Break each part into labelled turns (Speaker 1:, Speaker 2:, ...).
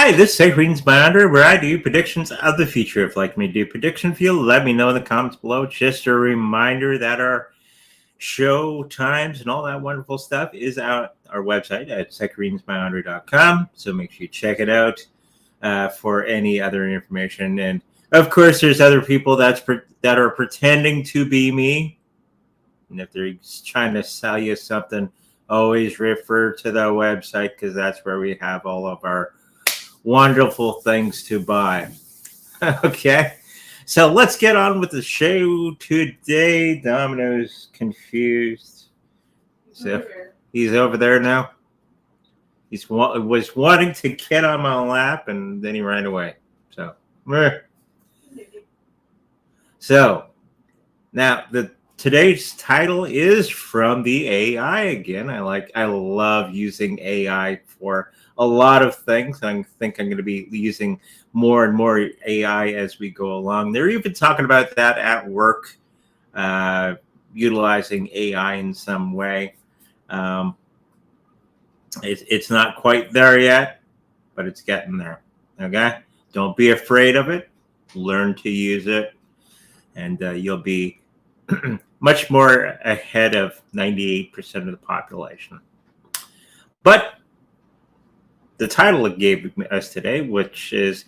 Speaker 1: Hi, this is Sacred's Monitor, where I do predictions of the future. If you'd like me to do prediction for you, let me know in the comments below. Just a reminder that our show times and all that wonderful stuff is out our website at secretariansmonitor.com. So make sure you check it out for any other information. And of course, there's other people that are pretending to be me. And if they're trying to sell you something, always refer to the website, because that's where we have all of our wonderful things to buy. Okay, so let's get on with the show today. Domino's confused, so he's over there now. He was wanting to get on my lap, and then he ran away. So now today's title is from the AI again. I love using AI for a lot of things. I think I'm going to be using more and more AI as we go along. They're even talking about that at work, utilizing AI in some way. It's not quite there yet, but it's getting there. Okay? Don't be afraid of it. Learn to use it, and you'll be much more ahead of 98% of the population. But the title it gave us today, which is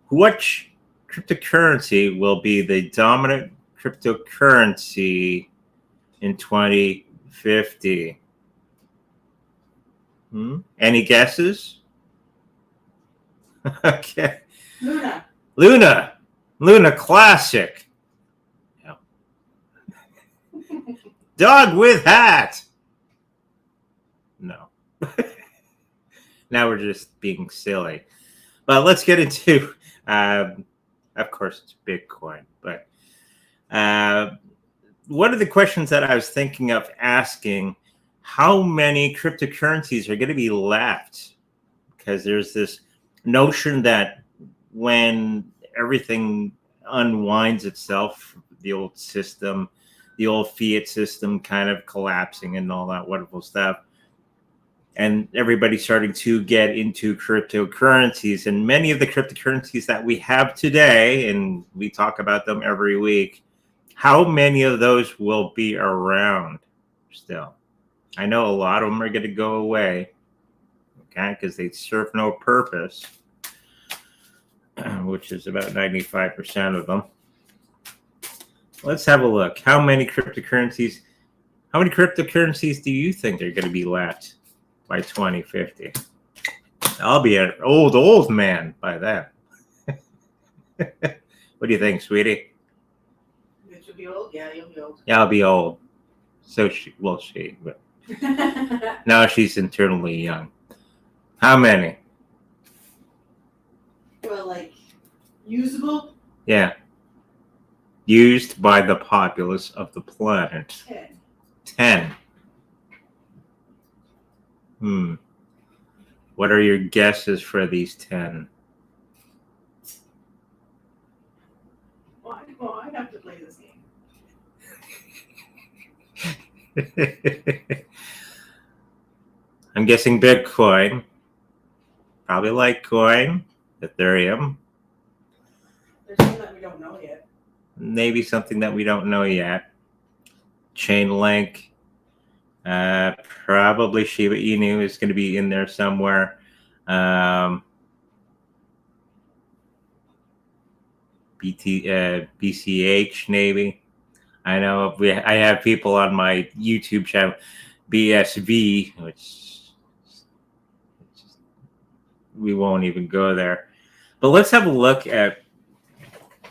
Speaker 1: which cryptocurrency will be the dominant cryptocurrency in 2050? Any guesses? Okay. Luna Classic. Yeah. Dog with hat. No. Now we're just being silly. But let's get into, of course, it's Bitcoin. But one of the questions that I was thinking of asking, how many cryptocurrencies are going to be left? Because there's this notion that when everything unwinds itself, the old system, the old fiat system kind of collapsing and all that wonderful stuff, and everybody starting to get into cryptocurrencies, and many of the cryptocurrencies that we have today, and we talk about them every week, how many of those will be around still? I know a lot of them are going to go away, okay, because they serve no purpose, which is about 95% of them. Let's have a look. How many cryptocurrencies do you think are going to be left by 2050? I'll be an old man by then. What do you think, sweetie?
Speaker 2: You should be old? Yeah, you'll be old.
Speaker 1: Yeah, I'll be old. So she, but now she's internally young. How many?
Speaker 2: Well, like, usable?
Speaker 1: Yeah. Used by the populace of the planet. 10. What are your guesses for these 10?
Speaker 2: Well, I'd have to play this game.
Speaker 1: I'm guessing Bitcoin. Probably Litecoin. Ethereum.
Speaker 2: There's some that we don't know yet.
Speaker 1: Maybe something that we don't know yet. Chainlink. Probably Shiba Inu is going to be in there somewhere. BCH maybe. I know I have people on my YouTube channel, BSV, which we won't even go there. But let's have a look at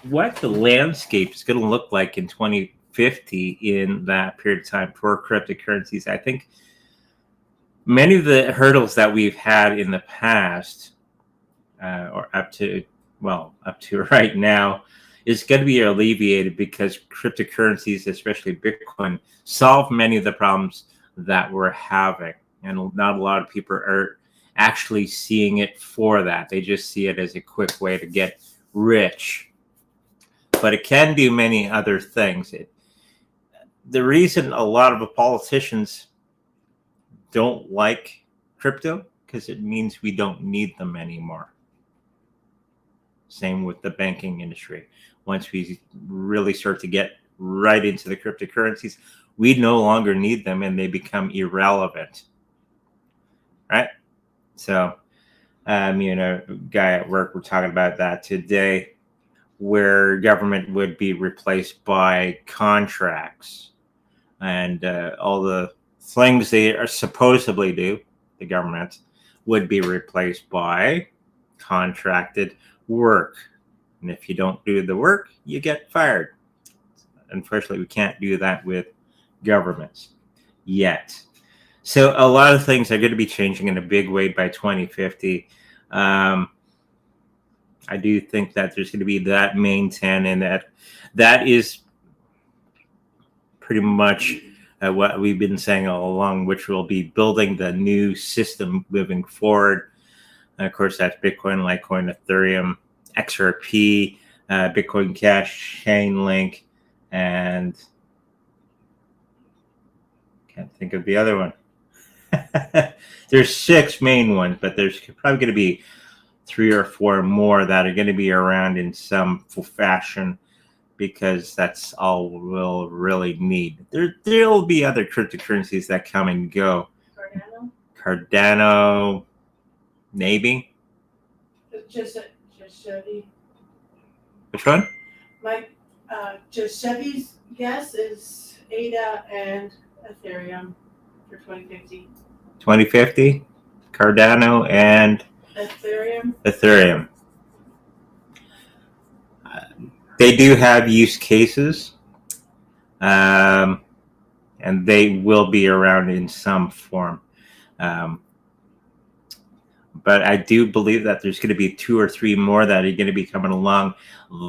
Speaker 1: what the landscape is going to look like in 2050 in that period of time for cryptocurrencies. I think many of the hurdles that we've had in the past, or up to right now, is going to be alleviated because cryptocurrencies, especially Bitcoin, solve many of the problems that we're having. And not a lot of people are actually seeing it for that. They just see it as a quick way to get rich. But it can do many other things. The reason a lot of the politicians don't like crypto, because it means we don't need them anymore. Same with the banking industry. Once we really start to get right into the cryptocurrencies, we no longer need them and they become irrelevant. Right? So, a guy at work, we're talking about that today, where government would be replaced by contracts and all the things they are supposedly do, the government, would be replaced by contracted work. And if you don't do the work, you get fired. Unfortunately, we can't do that with governments yet. So a lot of things are going to be changing in a big way by 2050. I do think that there's going to be that main 10, and that is pretty much what we've been saying all along, which will be building the new system moving forward. And of course, that's Bitcoin, Litecoin, Ethereum, XRP, Bitcoin Cash, Chainlink, and can't think of the other one. There's 6 main ones, but there's probably going to be 3 or 4 more that are going to be around in some fashion, because that's all we'll really need. There'll be other cryptocurrencies that come and go. Cardano, maybe.
Speaker 2: Just
Speaker 1: Which one?
Speaker 2: My Giuseppe's guess is ADA and Ethereum for 2050.
Speaker 1: 2050, Cardano and
Speaker 2: Ethereum.
Speaker 1: They do have use cases, and they will be around in some form. But I do believe that there's going to be 2 or 3 more that are going to be coming along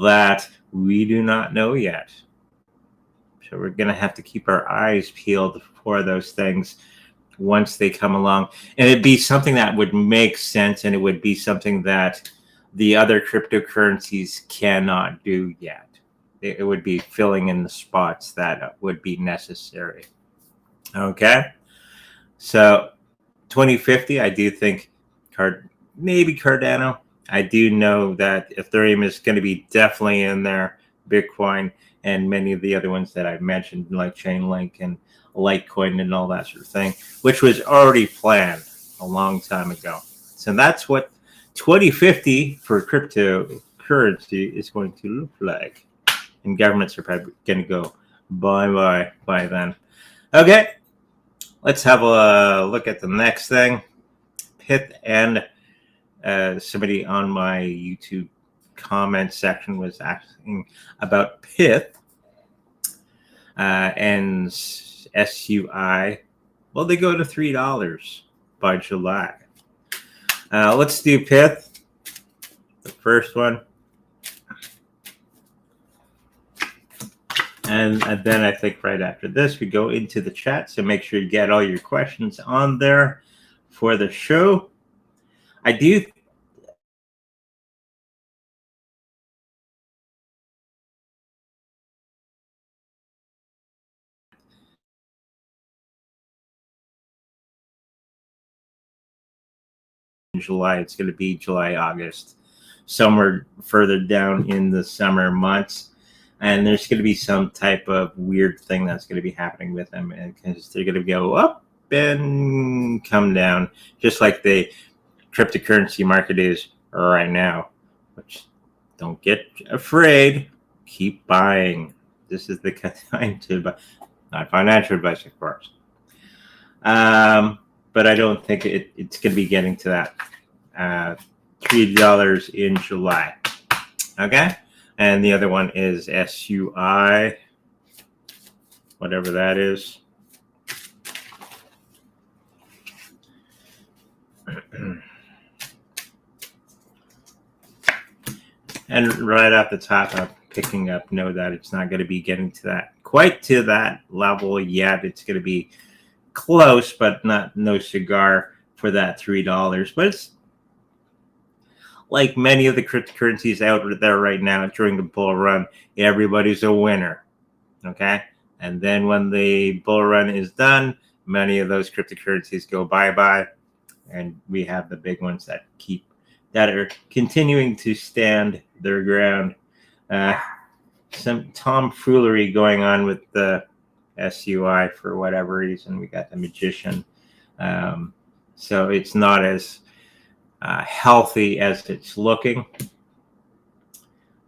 Speaker 1: that we do not know yet. So we're going to have to keep our eyes peeled for those things once they come along. And it'd be something that would make sense, and it would be something that the other cryptocurrencies cannot do yet. It would be filling in the spots that would be necessary. Okay? So 2050, I do think maybe Cardano. I do know that Ethereum is going to be definitely in there, Bitcoin, and many of the other ones that I've mentioned, like Chainlink and Litecoin and all that sort of thing, which was already planned a long time ago. So that's what 2050 for cryptocurrency is going to look like. And governments are probably going to go bye-bye by then. Okay, let's have a look at the next thing. Pith, and somebody on my YouTube comment section was asking about Pith and SUI. Well, they go to $3 by July. Let's do Pith, the first one. And then I think right after this, we go into the chat. So make sure you get all your questions on there for the show. I do in July. It's going to be July, August, somewhere further down in the summer months. And there's going to be some type of weird thing that's going to be happening with them, because they're going to go up and come down, just like the cryptocurrency market is right now. Which, don't get afraid, keep buying. This is the time to buy. Not financial advice, of course. But I don't think it's going to be getting to that $3 in July. Okay? And the other one is SUI, whatever that is. And right off the top, I'm picking up, know that it's not going to be getting to that, quite to that level yet. It's going to be close, but no cigar for that $3. But it's like many of the cryptocurrencies out there right now during the bull run, everybody's a winner. Okay? And then when the bull run is done, many of those cryptocurrencies go bye-bye, and we have the big ones that keep that are continuing to stand their ground. Some tomfoolery going on with the SUI for whatever reason. We got the magician. So it's not as healthy as it's looking.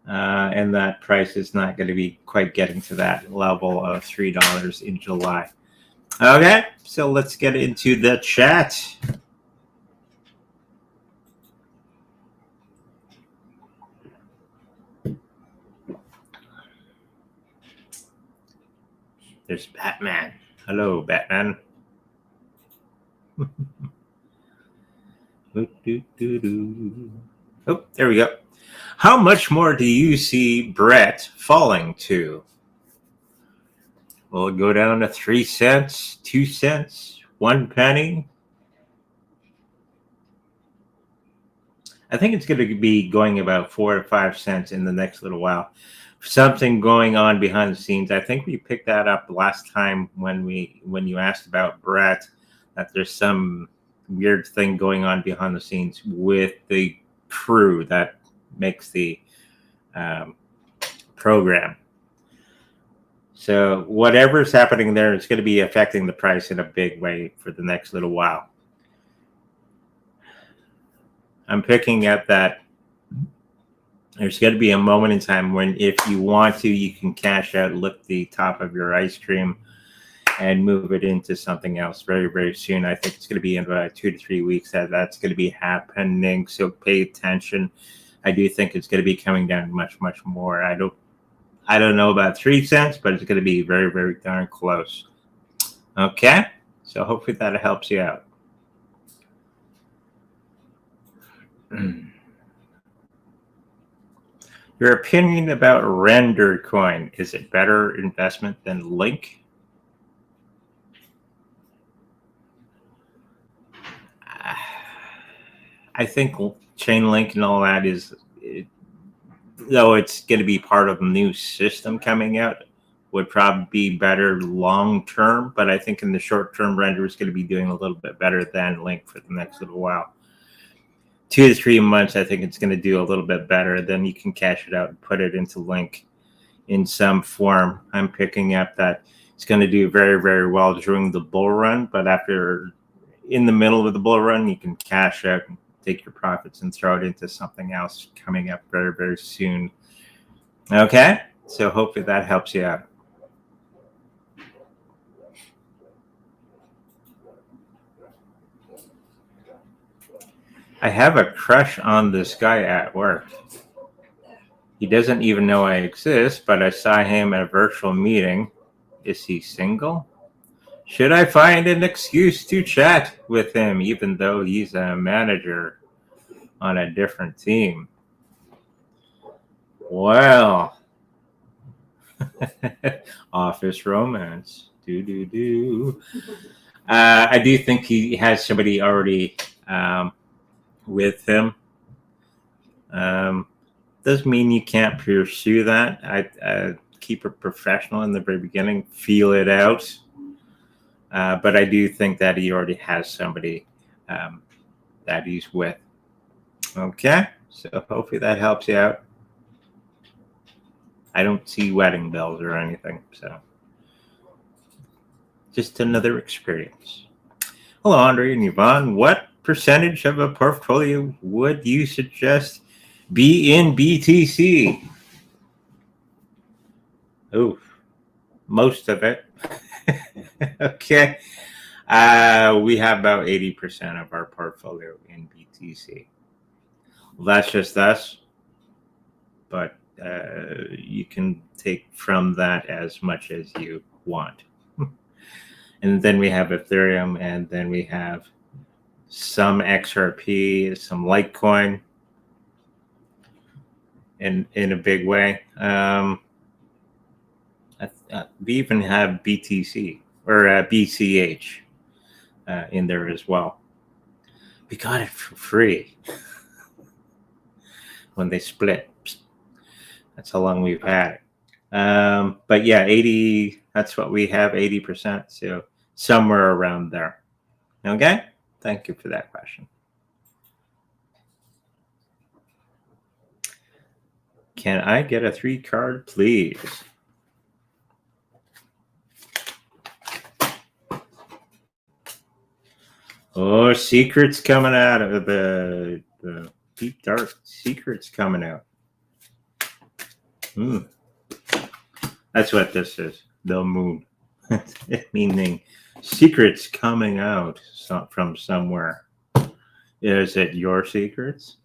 Speaker 1: And that price is not going to be quite getting to that level of $3 in July. Okay, so let's get into the chat. There's Batman. Hello, Batman. Oh, there we go. How much more do you see Brett falling to? Will it go down to 3 cents, 2 cents, 1 penny? I think it's going to be going about 4 to 5 cents in the next little while. Something going on behind the scenes. I think we picked that up last time when you asked about Brett, that there's some weird thing going on behind the scenes with the crew that makes the program. So whatever's happening there is going to be affecting the price in a big way for the next little while. I'm picking up that there's going to be a moment in time when, if you want to, you can cash out, lift the top of your ice cream, and move it into something else very, very soon. I think it's going to be in about 2 to 3 weeks that that's going to be happening. So pay attention. I do think it's going to be coming down much, much more. I don't know about 3 cents, but it's going to be very, very darn close. Okay, so hopefully that helps you out. Your opinion about Render Coin, is it better investment than Link? I think Chainlink and all that though it's going to be part of a new system coming out, would probably be better long term. But I think in the short term, Render is going to be doing a little bit better than Link for the next little while. 2 to 3 months, I think it's going to do a little bit better. Then you can cash it out and put it into Link in some form. I'm picking up that it's going to do very, very well during the bull run, but in the middle of the bull run, you can cash out and take your profits and throw it into something else coming up very, very soon. Okay, so hopefully that helps you out. I have a crush on this guy at work. He doesn't even know I exist, but I saw him at a virtual meeting. Is he single? Should I find an excuse to chat with him, even though he's a manager on a different team? Well, office romance. I do think he has somebody already with him. Doesn't mean you can't pursue that. I keep it professional in the very beginning, feel it out. But I do think that he already has somebody that he's with. Okay, so hopefully that helps you out. I don't see wedding bells or anything, so just another experience. Hello, Andre and Yvonne. What percentage of a portfolio would you suggest be in BTC? Oh, most of it. Okay. We have about 80% of our portfolio in BTC. Well, that's just us, but you can take from that as much as you want. And then we have Ethereum, and then we have some XRP, some Litecoin in a big way. We even have BTC or BCH in there as well. We got it for free when they split. That's how long we've had it. But yeah, 80, that's what we have, 80%. So somewhere around there. Okay? Thank you for that question. Can I get a 3 card, please? Oh, secrets coming out of the deep dark secrets coming out. That's what this is. The moon. Meaning secrets coming out from somewhere. Is it your secrets?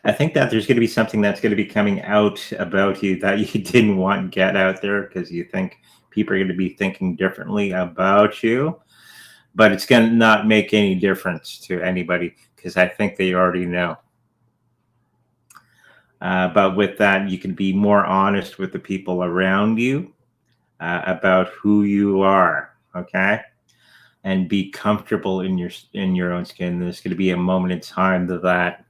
Speaker 1: I think that there's going to be something that's going to be coming out about you that you didn't want to get out there because you think people are going to be thinking differently about you. But it's going to not make any difference to anybody because I think they already know. But with that, you can be more honest with the people around you about who you are, okay? And be comfortable in your own skin. There's going to be a moment in time that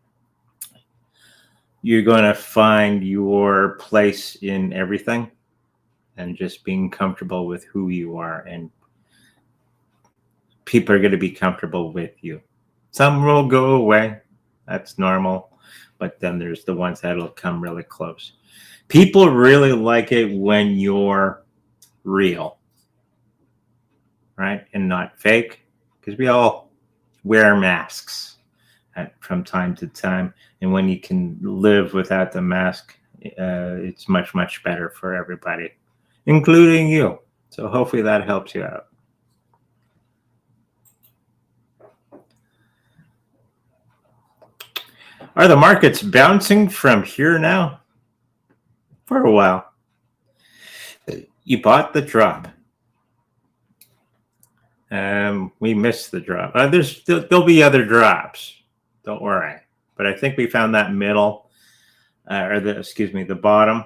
Speaker 1: you're going to find your place in everything and just being comfortable with who you are. And people are going to be comfortable with you. Some will go away. That's normal. But then there's the ones that'll come really close. People really like it when you're real, right? And not fake, because we all wear masks from time to time. And when you can live without the mask, it's much, much better for everybody, including you. So hopefully that helps you out. Are the markets bouncing from here now? For a while. You bought the drop. We missed the drop. There'll be other drops. Don't worry. But I think we found that middle, the bottom.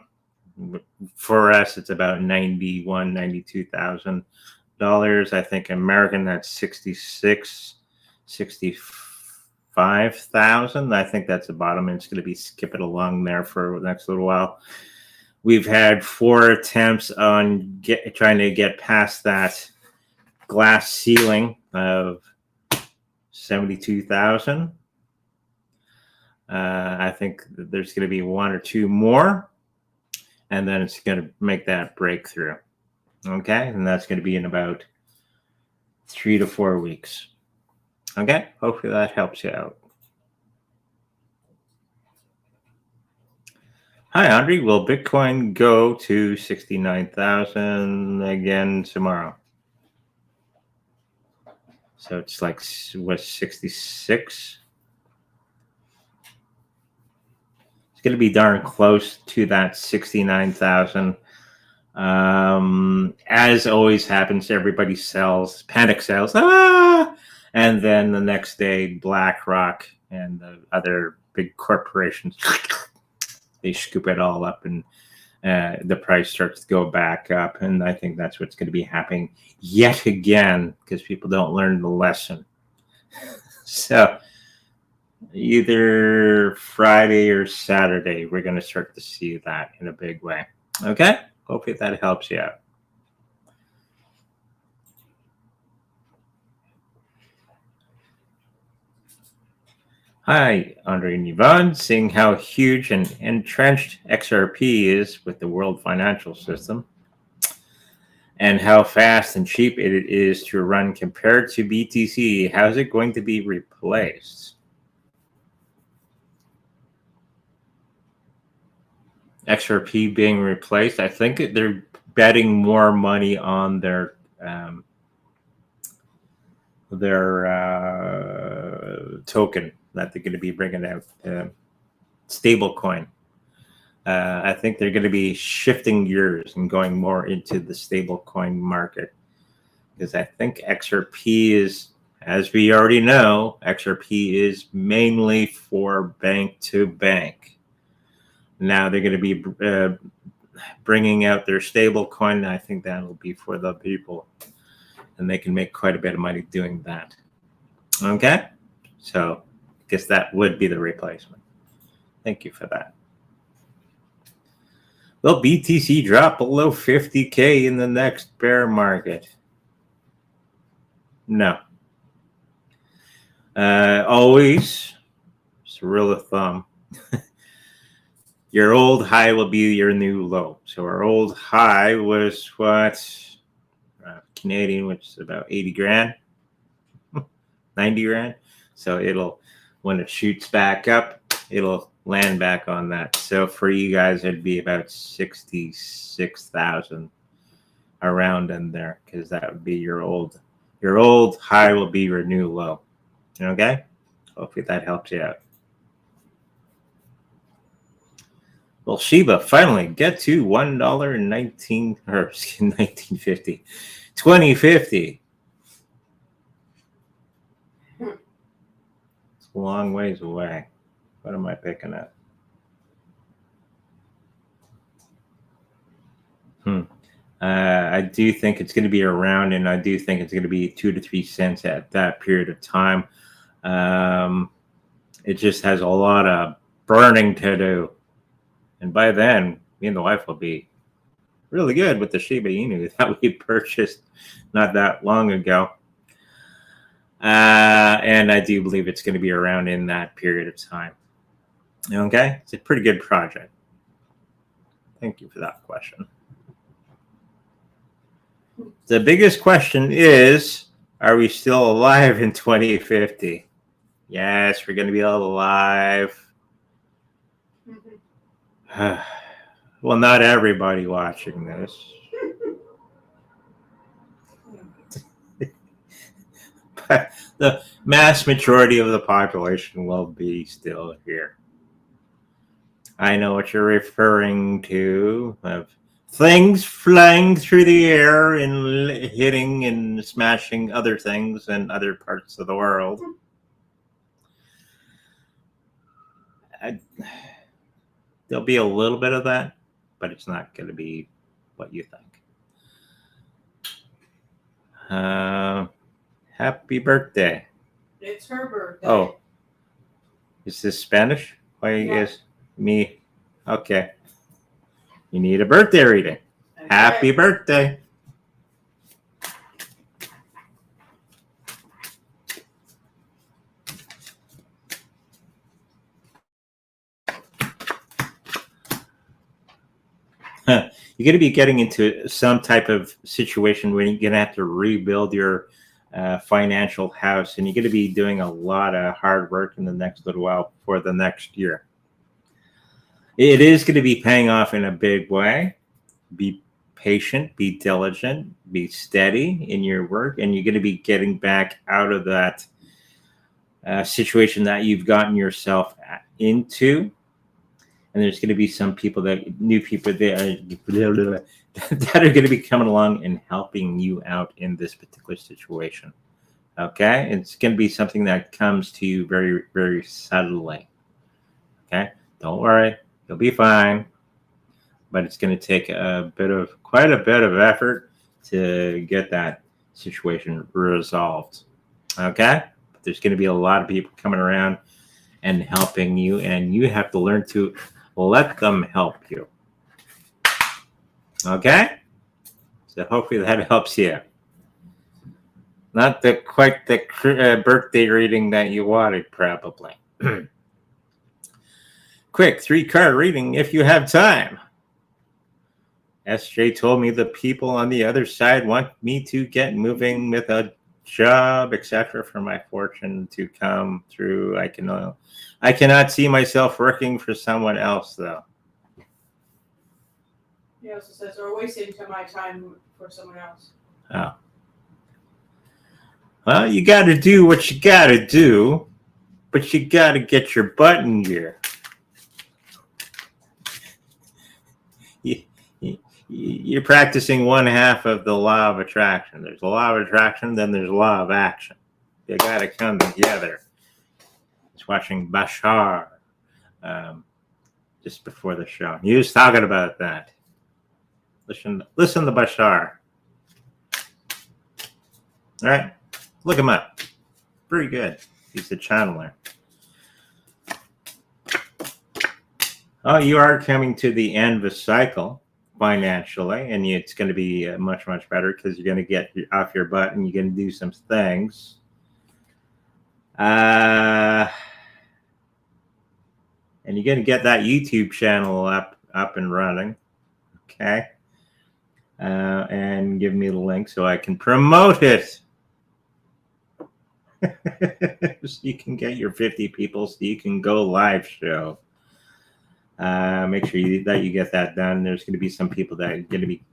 Speaker 1: For us, it's about $92,000. I think American, that's 65,000. I think that's the bottom, and it's going to be skipping along there for the next little while. We've had 4 attempts on trying to get past that glass ceiling of 72,000. I think there's going to be 1 or 2 more, and then it's going to make that breakthrough. Okay, and that's going to be in about 3 to 4 weeks. Okay, hopefully that helps you out. Hi, Andre. Will Bitcoin go to 69,000 again tomorrow? So it's like, what, 66? It's going to be darn close to that 69,000. As always happens, everybody sells, panic sells, and then the next day, BlackRock and the other big corporations, they scoop it all up, and the price starts to go back up. And I think that's what's going to be happening yet again, because people don't learn the lesson. So either Friday or Saturday, we're going to start to see that in a big way. Okay? Hopefully that helps you out. Hi, Andre and Yvonne. Seeing how huge and entrenched XRP is with the world financial system and how fast and cheap it is to run compared to BTC, how is it going to be replaced? XRP being replaced, I think they're betting more money on their token that they're going to be bringing out, stable coin. I think they're going to be shifting gears and going more into the stable coin market, because I think XRP is, as we already know, XRP is mainly for bank to bank. Now they're going to be bringing out their stable coin. I think that will be for the people, and they can make quite a bit of money doing that. Okay, so I guess that would be the replacement. Thank you for that. Will BTC drop below 50K in the next bear market? No. Always It's a rule of thumb. Your old high will be your new low. So our old high was what? Canadian, which is about 80 grand, 90 grand. So it'll, when it shoots back up, it'll land back on that. So for you guys, it'd be about 66,000 around in there, because that would be your old high will be your new low. Okay? Hopefully that helps you out. Well, Shiba finally get to $1.19 or 1950. 2050. It's a long ways away. What am I picking up? I do think it's going to be around, and I do think it's going to be 2 to 3 cents at that period of time. It just has a lot of burning to do. And by then, me and the wife will be really good with the Shiba Inu that we purchased not that long ago. And I do believe it's going to be around in that period of time. Okay? It's a pretty good project. Thank you for that question. The biggest question is, are we still alive in 2050? Yes, we're going to be alive. Well, not everybody watching this. But the mass majority of the population will be still here. I know what you're referring to, of things flying through the air and hitting and smashing other things in other parts of the world. There'll be a little bit of that, but it's not going to be what you think. Happy birthday.
Speaker 2: It's her birthday.
Speaker 1: Oh, is this Spanish? Why
Speaker 2: Yeah.
Speaker 1: is me? Okay. You need a birthday reading.
Speaker 2: Okay.
Speaker 1: Happy birthday. You're going to be getting into some type of situation where you're going to have to rebuild your financial house, and you're going to be doing a lot of hard work in the next little while for the next year. It is going to be paying off in a big way. Be patient, be diligent, be steady in your work, and you're going to be getting back out of that situation that you've gotten yourself into. And there's going to be some people new people that are going to be coming along and helping you out in this particular situation. Okay? It's going to be something that comes to you very, very subtly. Okay? Don't worry. You'll be fine. But it's going to take quite a bit of effort to get that situation resolved. Okay? But there's going to be a lot of people coming around and helping you, and you have to learn to let them help you. Okay? So hopefully that helps you. Not quite the birthday reading that you wanted, probably. Quick 3-card reading if you have time. SJ told me the people on the other side want me to get moving with a job, etc., for my fortune to come through. I cannot see myself working for someone else, though.
Speaker 2: He also says, or wasting my time for someone else.
Speaker 1: Oh. Well, you got to do what you got to do, but you got to get your butt in gear. You're practicing one half of the law of attraction. There's a law of attraction, then there's a law of action. You got to come together. I was watching Bashar just before the show. He was talking about that. Listen to Bashar. All right, look him up. Very good. He's a channeler. Oh, you are coming to the end of a cycle financially, and it's going to be much, much better because you're going to get off your butt and you're going to do some things. And you're going to get that YouTube channel up and running. Okay. And give me the link so I can promote it. So you can get your 50 people so you can go live show. Make sure that you get that done. There's going to be some people that are going to be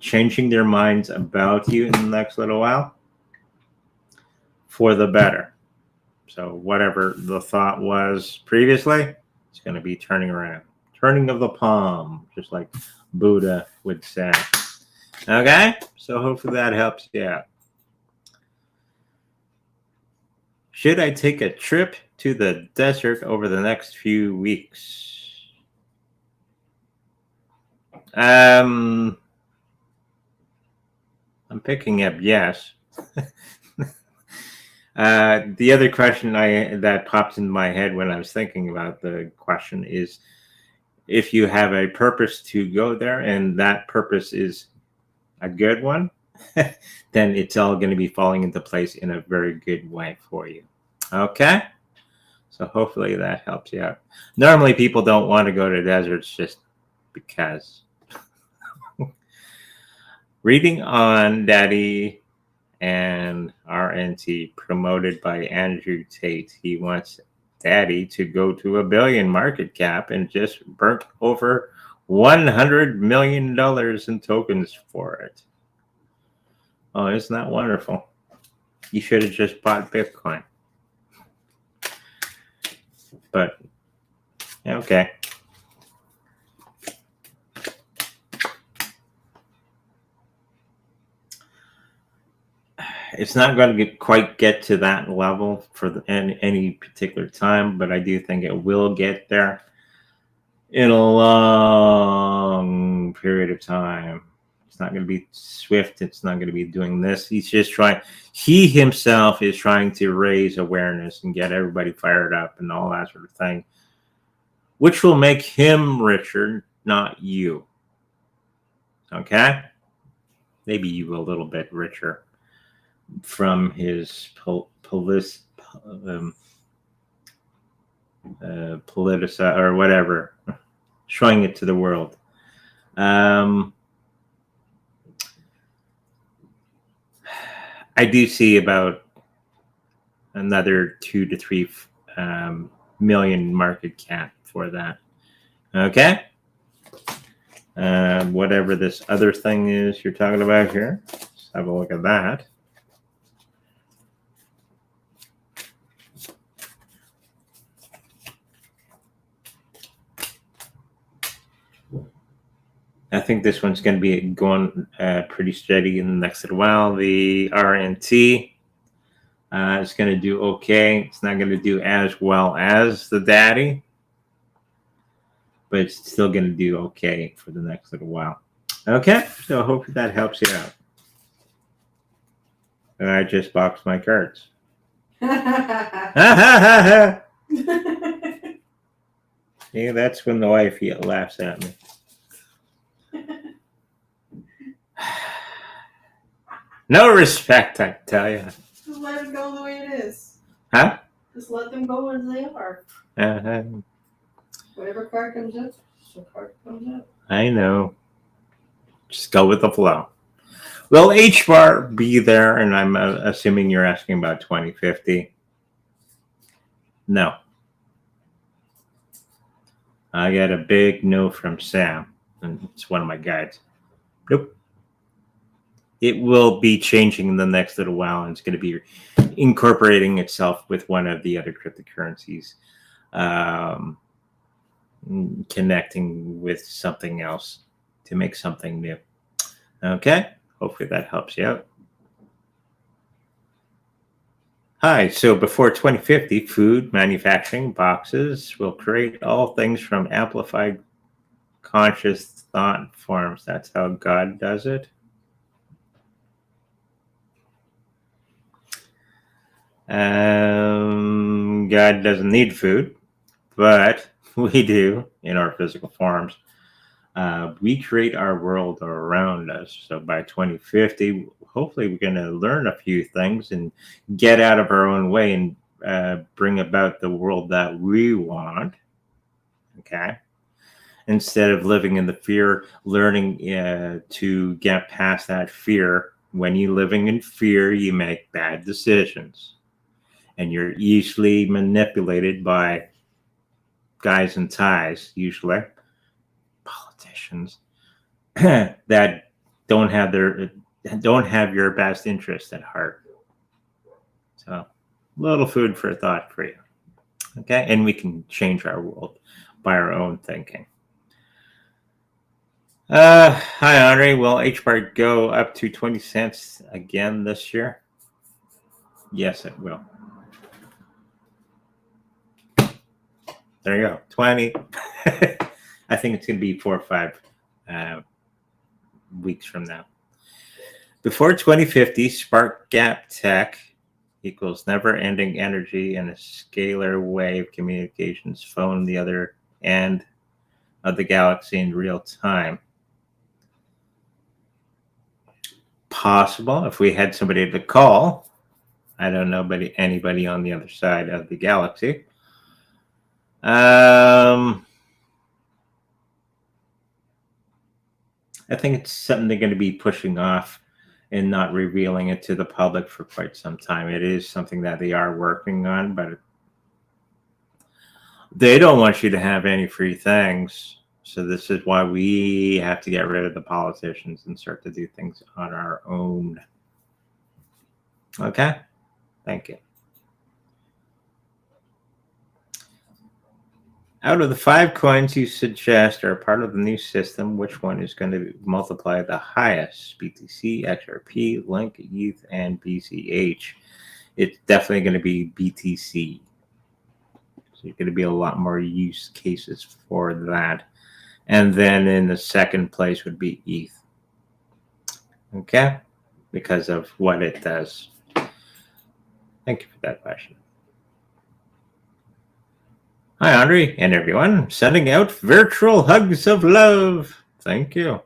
Speaker 1: changing their minds about you in the next little while for the better. So whatever the thought was previously, it's going to be turning around. Turning of the palm, just like Buddha would say. Okay? So hopefully that helps you out. Should I take a trip to the desert over the next few weeks? I'm picking up yes. The other question that popped in my head when I was thinking about the question is, if you have a purpose to go there and that purpose is a good one, then it's all going to be falling into place in a very good way for you. Okay? So hopefully that helps you out. Normally people don't want to go to deserts just because. Reading on Daddy and RNT, promoted by Andrew Tate. He wants Daddy to go to $1 billion market cap and just burnt over $100 million in tokens for it. Oh, isn't that wonderful? You should have just bought Bitcoin. But, okay. It's not going to quite get to that level for any particular time, but I do think it will get there in a long period of time. It's not going to be swift. It's not going to be doing this. He's just trying. He himself is trying to raise awareness and get everybody fired up and all that sort of thing, which will make him richer, not you. Okay? Maybe you a little bit richer from his politica or whatever, showing it to the world. I do see about another 2 to 3 million market cap for that. Okay. Whatever this other thing is you're talking about here, let's have a look at that. I think this one's going to be going pretty steady in the next little while. The RNT is going to do okay. It's not going to do as well as the Daddy, but it's still going to do okay for the next little while. Okay, so I hope that helps you out. And I just boxed my cards. Yeah, that's when the wife laughs at me. No respect, I tell you.
Speaker 2: Just let it go the way it is.
Speaker 1: Huh?
Speaker 2: Just let them go as they are. Whatever card comes up, the card comes up.
Speaker 1: I know. Just go with the flow. Will HBAR be there? And I'm assuming you're asking about 2050. No. I got a big no from Sam, and it's one of my guides. Nope. It will be changing in the next little while, and it's going to be incorporating itself with one of the other cryptocurrencies, connecting with something else to make something new. Okay, hopefully that helps you out. Hi, so before 2050, food manufacturing boxes will create all things from amplified conscious thought forms. That's how God does it. God doesn't need food, but we do in our physical forms. We create our world around us. So by 2050, hopefully we're going to learn a few things and get out of our own way and bring about the world that we want. Okay. Instead of living in the fear, learning to get past that fear. When you're living in fear, you make bad decisions. And you're easily manipulated by guys in ties, usually politicians, that don't have your best interest at heart. So, a little food for thought for you. Okay, and we can change our world by our own thinking. Hi, Andre. Will HBAR go up to 20 cents again this year? Yes, it will. There you go. 20. I think it's going to be 4 or 5 weeks from now. Before 2050, spark gap tech equals never-ending energy and a scalar wave communications phone the other end of the galaxy in real time. Possible if we had somebody to call. I don't know anybody on the other side of the galaxy. I think it's something they're going to be pushing off and not revealing it to the public for quite some time. It is something that they are working on, but they don't want you to have any free things. So this is why we have to get rid of the politicians and start to do things on our own. Okay? Thank you. Out of the 5 coins you suggest are part of the new system, which one is going to multiply the highest? BTC, XRP, Link, ETH, and BCH. It's definitely going to be BTC. So there's going to be a lot more use cases for that. And then in the second place would be ETH. Okay? Because of what it does. Thank you for that question. Hi, Andre and everyone. Sending out virtual hugs of love. Thank you.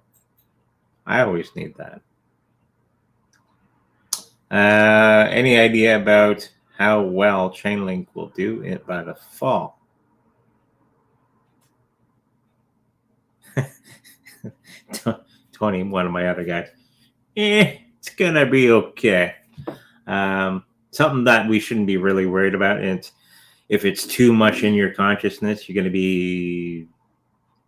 Speaker 1: I always need that. Any idea about how well Chainlink will do by the fall? Tony, one of my other guys. It's going to be okay. Something that we shouldn't be really worried about. And if it's too much in your consciousness, you're going to be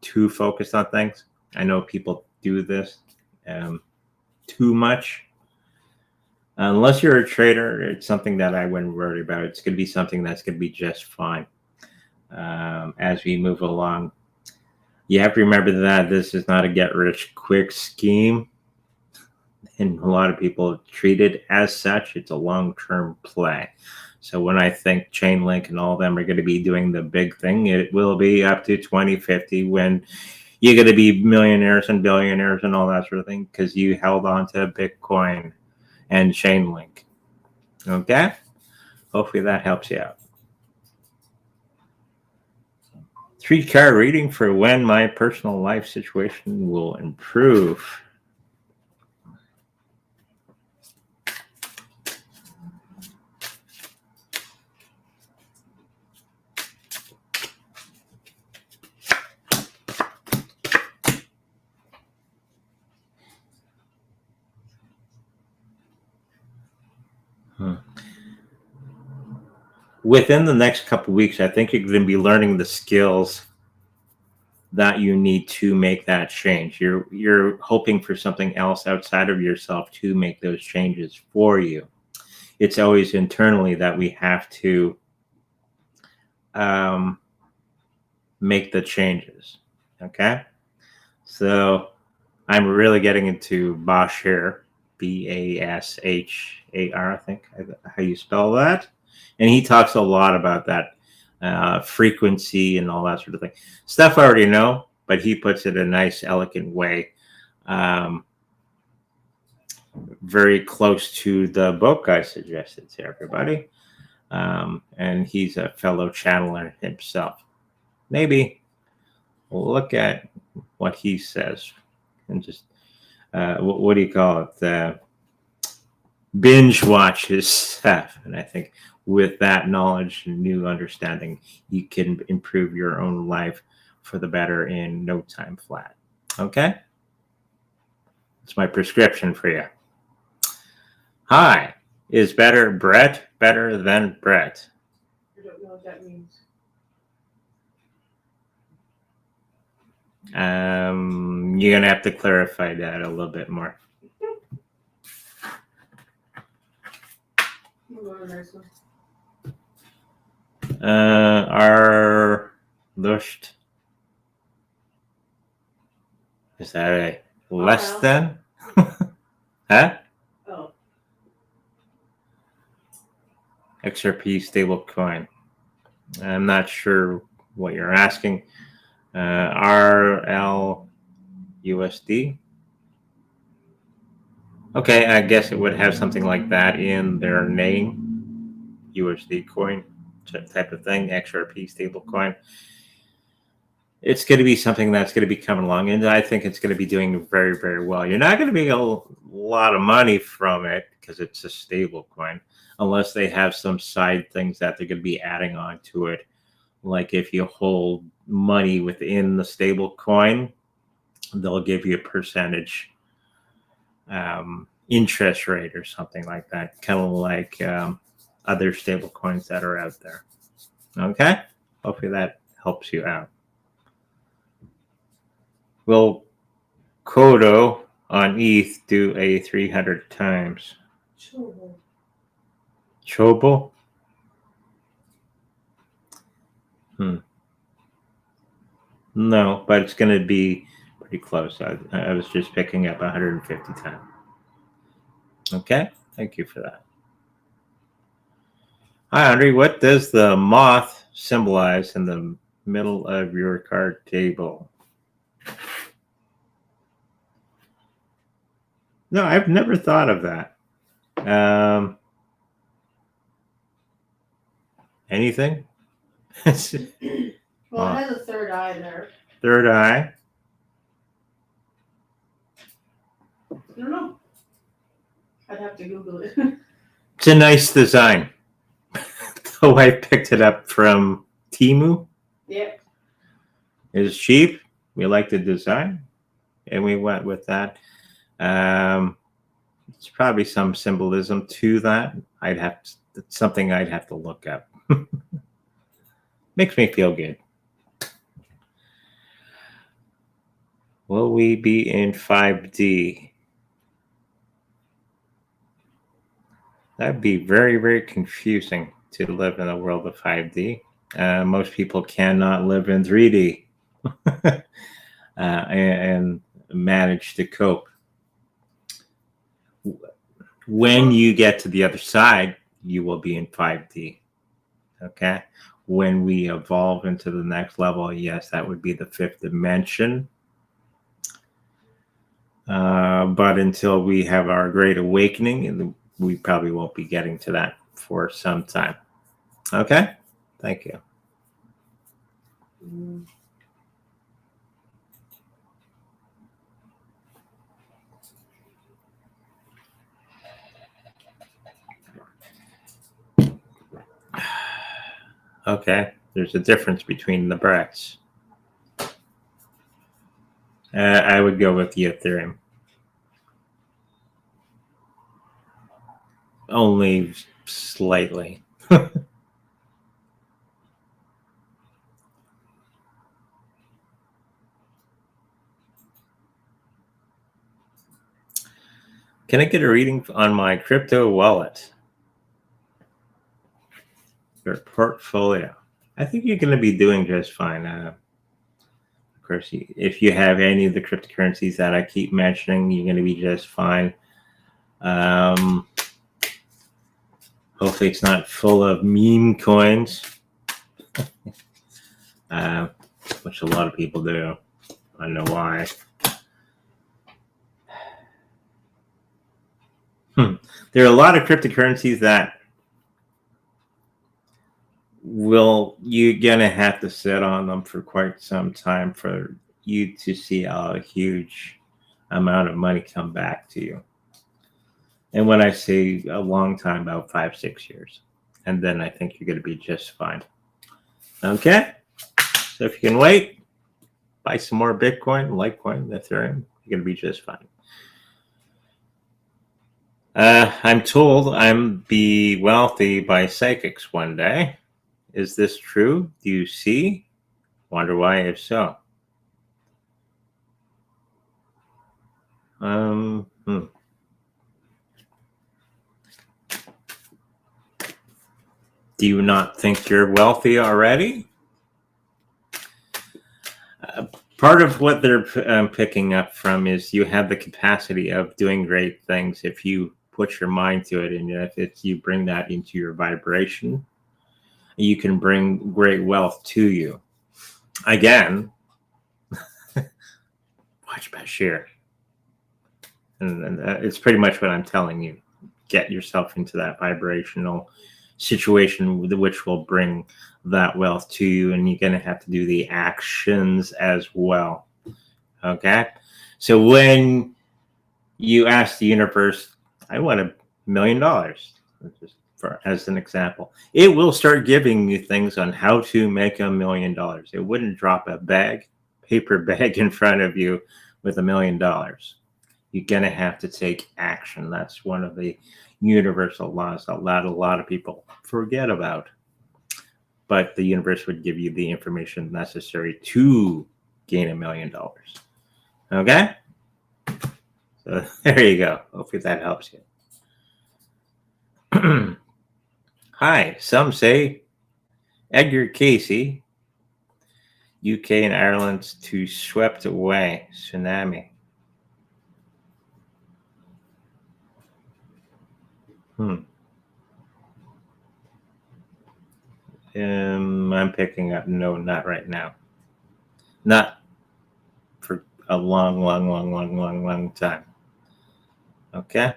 Speaker 1: too focused on things. I know people do this too much. Unless you're a trader, it's something that I wouldn't worry about. It's going to be something that's going to be just fine as we move along. You have to remember that this is not a get-rich-quick scheme. And a lot of people treat it as such. It's a long-term play. So when I think Chainlink and all of them are going to be doing the big thing, it will be up to 2050 when you're going to be millionaires and billionaires and all that sort of thing because you held on to Bitcoin and Chainlink. Okay? Hopefully that helps you out. 3-card reading for when my personal life situation will improve. Within the next couple of weeks, I think you're going to be learning the skills that you need to make that change. You're hoping for something else outside of yourself to make those changes for you. It's always internally that we have to make the changes. Okay? So I'm really getting into Bosch here. BASHAR, I think, how you spell that. And he talks a lot about that frequency and all that sort of thing. Stuff I already know, but he puts it in a nice, elegant way. Very close to the book I suggested to everybody. And he's a fellow channeler himself. Maybe look at what he says and just, what do you call it? Binge watch his stuff. And I think with that knowledge and new understanding, you can improve your own life for the better in no time flat. Okay? It's my prescription for you. Hi, is Brett better than Brett?
Speaker 2: I don't know what that means.
Speaker 1: You're going to have to clarify that a little bit more.
Speaker 2: Nice one.
Speaker 1: Our Lust. Is that a less than? Huh?
Speaker 2: Oh.
Speaker 1: XRP stablecoin. I'm not sure what you're asking. RLUSD. Okay, I guess it would have something like that in their name. USD coin type of thing, XRP stablecoin. It's going to be something that's going to be coming along, and I think it's going to be doing very, very well. You're not going to be a lot of money from it because it's a stablecoin, unless they have some side things that they're going to be adding on to it. Like if you hold money within the stablecoin, they'll give you a percentage interest rate or something like that, kind of like other stable coins that are out there. Okay? Hopefully that helps you out. Will Kodo on ETH do a 300 times? Chobo? No, but it's going to be pretty close. I was just picking up 150 times. Okay? Thank you for that. Hi, Andre. What does the moth symbolize in the middle of your card table? No, I've never thought of that. Anything?
Speaker 2: Well, it has a third eye there.
Speaker 1: Third eye.
Speaker 2: I don't know. I'd have to Google it.
Speaker 1: It's a nice design. The wife picked it up from Temu.
Speaker 2: Yep.
Speaker 1: It's cheap. We like the design, and we went with that. It's probably some symbolism to that. It's something I'd have to look up. Makes me feel good. Will we be in 5D? That'd be very, very confusing to live in a world of 5D. Most people cannot live in 3D and manage to cope. When you get to the other side, you will be in 5D. Okay? When we evolve into the next level, yes, that would be the fifth dimension. But until we have our great awakening, we probably won't be getting to that for some time. Okay? Thank you. Okay, there's a difference between the Bretts. I would go with the Ethereum. Only slightly. Can I get a reading on my crypto wallet? Your portfolio. I think you're going to be doing just fine. Of course, if you have any of the cryptocurrencies that I keep mentioning, you're going to be just fine. Hopefully it's not full of meme coins, which a lot of people do. I don't know why. There are a lot of cryptocurrencies that you're gonna have to sit on them for quite some time for you to see a huge amount of money come back to you. And when I say a long time, about 5-6 years. And then I think you're going to be just fine. Okay? So if you can wait, buy some more Bitcoin, Litecoin, Ethereum, you're going to be just fine. I'm told I'm be wealthy by psychics one day. Is this true? Do you see? Wonder why, if so. Do you not think you're wealthy already? Part of what they're picking up from is you have the capacity of doing great things if you put your mind to it, and if you bring that into your vibration, you can bring great wealth to you. Again, watch Bashir. And it's pretty much what I'm telling you. Get yourself into that vibrational situation which will bring that wealth to you, and you're going to have to do the actions as well. Okay? So when you ask the universe, I want $1 million, just as an example, it will start giving you things on how to make $1 million. It wouldn't drop a paper bag in front of you with $1 million. You're going to have to take action. That's one of the universal laws that a lot of people forget about. But the universe would give you the information necessary to gain $1 million. Okay? So there you go. Hopefully that helps you. Hi, some say Edgar Cayce, UK and Ireland to swept away tsunami. I'm picking up no, not right now. Not for a long time. Okay?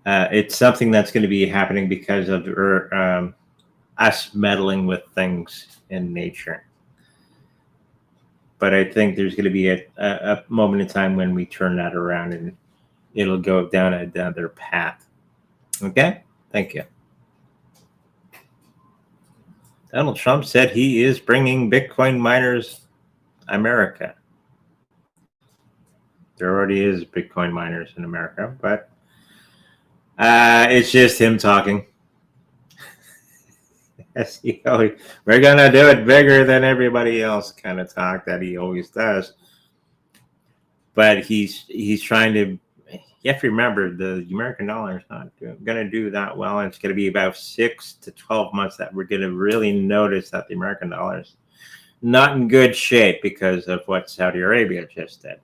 Speaker 1: It's something that's going to be happening because of us meddling with things in nature. But I think there's going to be a moment in time when we turn that around and it'll go down another path. Okay? Thank you. Donald Trump said he is bringing Bitcoin miners America. There already is Bitcoin miners in America, but it's just him talking. SEO, we're going to do it bigger than everybody else kind of talk that he always does. But he's trying to, you have to remember, the American dollar is not going to do that well. And it's going to be about 6 to 12 months that we're going to really notice that the American dollar is not in good shape because of what Saudi Arabia just did.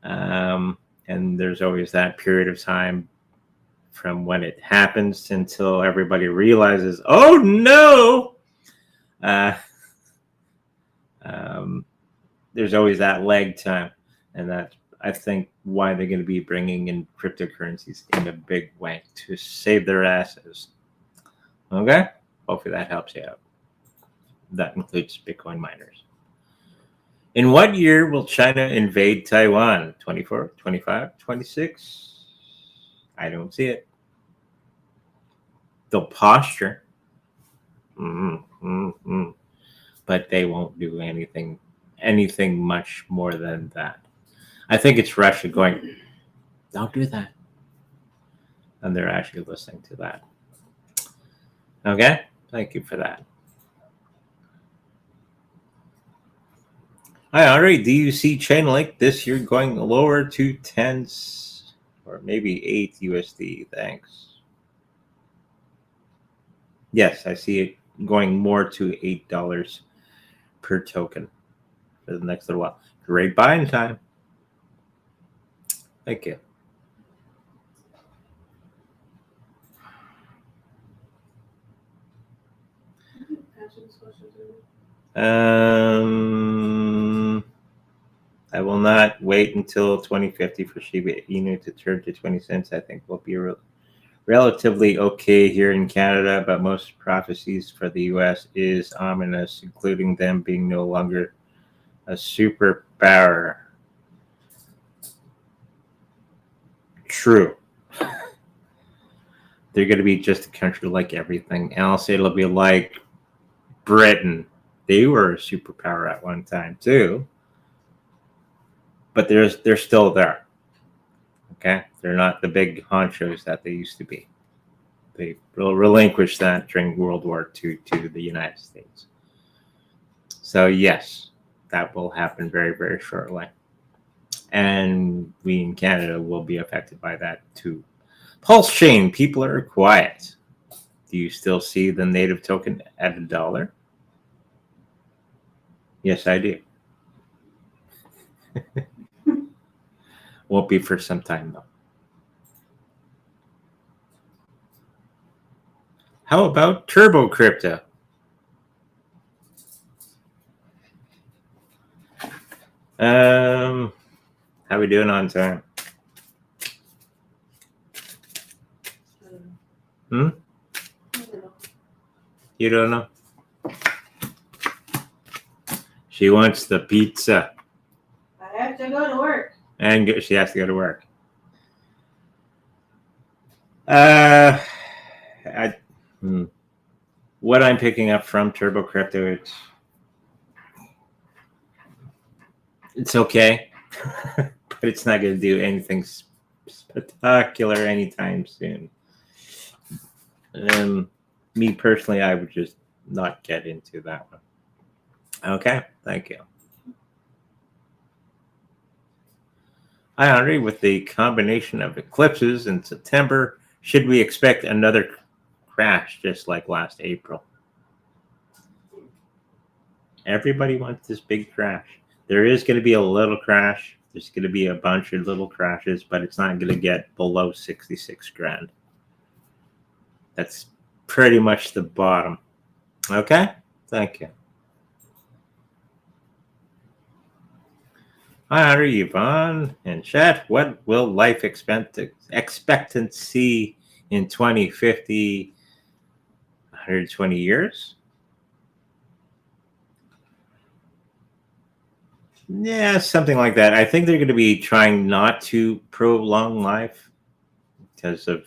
Speaker 1: And there's always that period of time from when it happens until everybody realizes, oh no! There's always that lag time. And that's, I think, why they're going to be bringing in cryptocurrencies in a big way to save their asses. Okay? Hopefully that helps you out. That includes Bitcoin miners. In what year will China invade Taiwan? 24, 25, 26? I don't see it. They'll posture. But they won't do anything much more than that. I think it's Russia going, don't do that. And they're actually listening to that. Okay? Thank you for that. Hi, Andre. Do you see Chainlink this year going lower to 10 or maybe 8 USD? Thanks. Yes, I see it going more to $8 per token for the next little while. Great buying time. Thank you. I will not wait until 2050 for Shiba Inu to turn to 20 cents. I think we'll be relatively okay here in Canada, but most prophecies for the US is ominous, including them being no longer a superpower. they're going to be just a country like everything else. It'll be like Britain. They were a superpower at one time too, but they're still there. Okay, they're not the big honchos that they used to be. They relinquished that during World War II to the United States. So yes, that will happen very, very shortly. And we in Canada will be affected by that too. PulseChain, people are quiet. Do you still see the native token at $1? Yes, I do. Won't be for some time though. How about Turbo Crypto? How we doing on time? Hmm? You don't know? She wants the pizza.
Speaker 2: I have to go to work.
Speaker 1: And she has to go to work. What I'm picking up from Turbo Crypto, it's okay, but it's not going to do anything spectacular anytime soon. Me personally, I would just not get into that one. Okay, thank you. Hi, Andre. With the combination of eclipses in September, should we expect another crash just like last April? Everybody wants this big crash. There is going to be a little crash. There's going to be a bunch of little crashes, but it's not going to get below 66 grand. That's pretty much the bottom. Okay? Thank you. Hi, Andre, Yvonne, and chat. What will life expectancy in 2050? 120 years? Yeah, something like that. I think they're going to be trying not to prolong life because of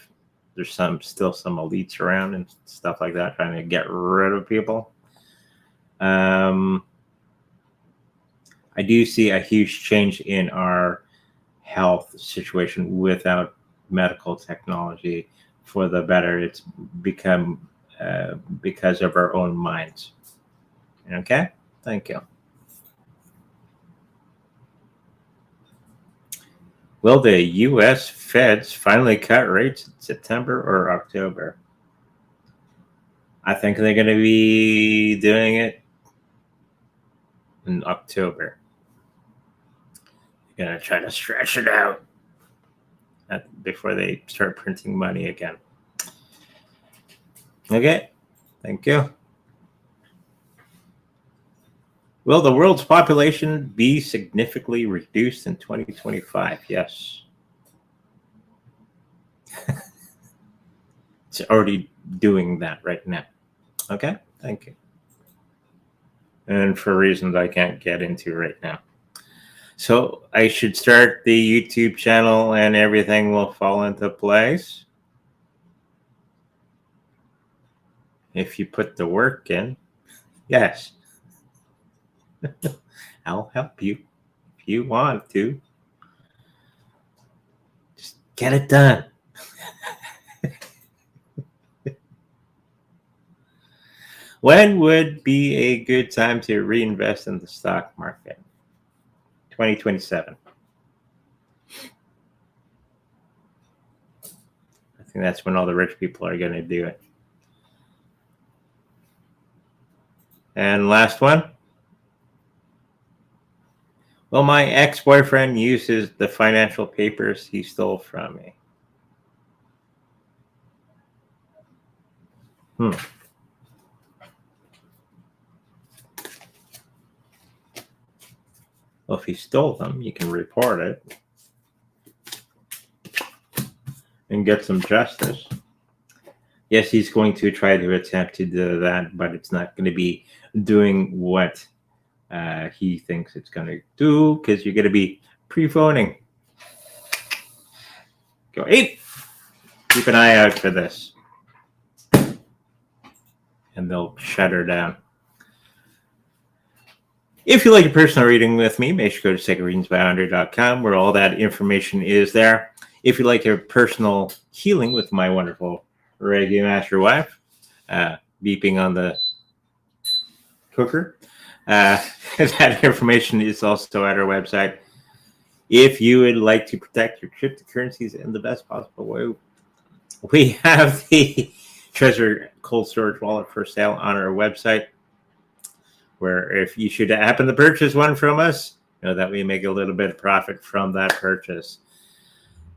Speaker 1: there's still some elites around and stuff like that trying to get rid of people. I do see a huge change in our health situation without medical technology for the better. It's become because of our own minds. Okay, thank you. Will the U.S. Feds finally cut rates in September or October? I think they're going to be doing it in October. They're going to try to stretch it out before they start printing money again. Okay, thank you. Will the world's population be significantly reduced in 2025? Yes. It's already doing that right now. Okay, thank you. And for reasons I can't get into right now. So I should start the YouTube channel and everything will fall into place. If you put the work in, yes. I'll help you if you want to. Just get it done. When would be a good time to reinvest in the stock market? 2027. I think that's when all the rich people are going to do it. And last one. Well, my ex-boyfriend uses the financial papers he stole from me. Well, if he stole them, you can report it and get some justice. Yes, he's going to try to attempt to do that, but it's not going to be doing what he thinks it's going to do because you're going to be pre-phoning. Go, hey, keep an eye out for this. and they'll shut her down. If you like a personal reading with me, make sure to go to secondreadingsbyandrew.com where all that information is there. If you like a personal healing with my wonderful Reiki Master wife, beeping on the cooker, that information is also at our website. If you would like to protect your cryptocurrencies in the best possible way, we have the Treasure Cold Storage Wallet for sale on our website, where if you should happen to purchase one from us, know that we make a little bit of profit from that purchase.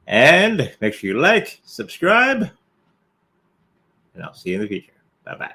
Speaker 1: And make sure you like, subscribe, and I'll see you in the future. Bye-bye.